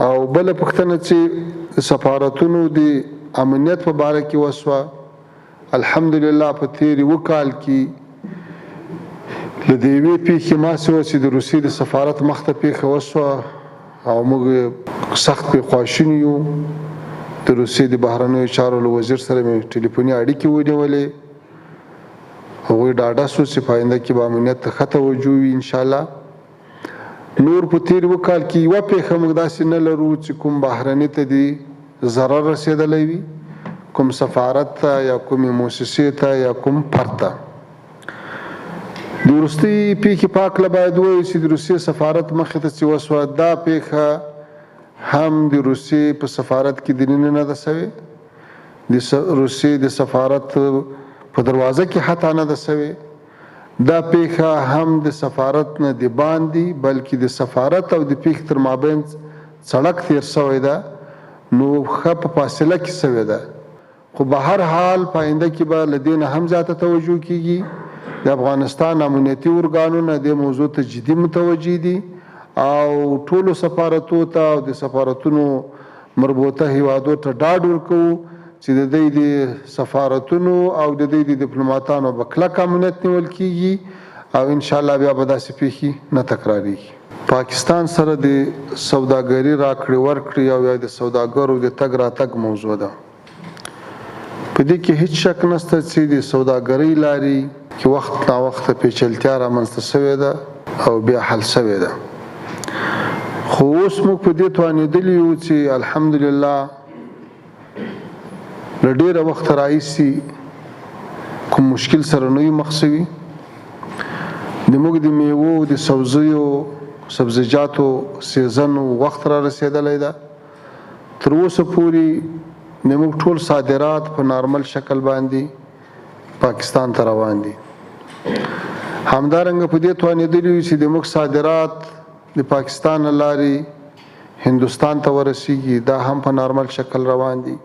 او بل پوښتنه چې سفارتونو د امنیت په باره کې وسوه، الحمدلله په تیر وکال کې له دې یوې پیښې ماسې وه چې د روسیې د سفارت مخ ته پیښه وسوه او موږ سخت پرې خواشیني یو. د روسیې د بهرنیو چارو له وزیر سره مې ټلیفوني اړیکې ونیولې. هغوی ډاډه سو چې په آینده کې به امنیت ته ښه توجه وي انشاءالله. نور په تیر وکال کې یوه پیښه موږ داسې نه لرو چې کوم بهرني ته دې ضرر رسېدلی وي، کوم سفارت ته یا کومې مؤسسې ته یا کوم فرد ته. د وروستۍ پیښې په هکله باید ووایو چې د روسیې سفارت مخې ته چې وسوه، دا پیښه هم د روسیې په سفارت کې دننه نه ده سوې، د روسیې د سفارت په دروازه کې حتی نه ده سوې. دا پیښه هم د سفارت نه د باندې بلکې د سفارت او د پیښې تر مابین سړک تیر سوی ده، نو ښه په فاصله کې سوې ده. خو به هر حال په آینده کې به له دې نه هم زیاته توجه کیږي. د افغانستان امنیتي ارګانونه دې موضوع ته جدي متوجه دي او ټولو سفارتونو ته او د سفارتونو مربوطه هیوادو ته ډاډ ورکوو چې د دوی د سفارتونو او د دوی د ډیپلوماتانو به کلک امنیت نیول کیږي او انشاءالله بیا به داسې پیښې نه تکراریږي. پاکستان سره د سوداګري راکړې ورکړې او یا د سوداګرو د تګ راتګ موضوع ده. په دې کې هیڅ شک نشته چې د سوداګرۍ لارې کې وخت ناوخته پیچلتیا رامنځته سوې ده او بیا حل سوې ده. خو اوس موږ په دې توانېدلي یو چې الحمدلله له ډېره وخته راهیسې کوم مشکل سره نه یو مخ سوي. د موږ د میوو د سبزیجاتو سیزن وخت را رسېدلی ده. تر اوسه پورې د موږ ټول صادرات په نارمل شکل باندې پاکستان ته روان دي. همدارنګه په دې توانېدلي یو چې د موږ صادرات د پاکستان له لارې هندوستان ته ورسیږي، دا هم په نارمل شکل روان دي.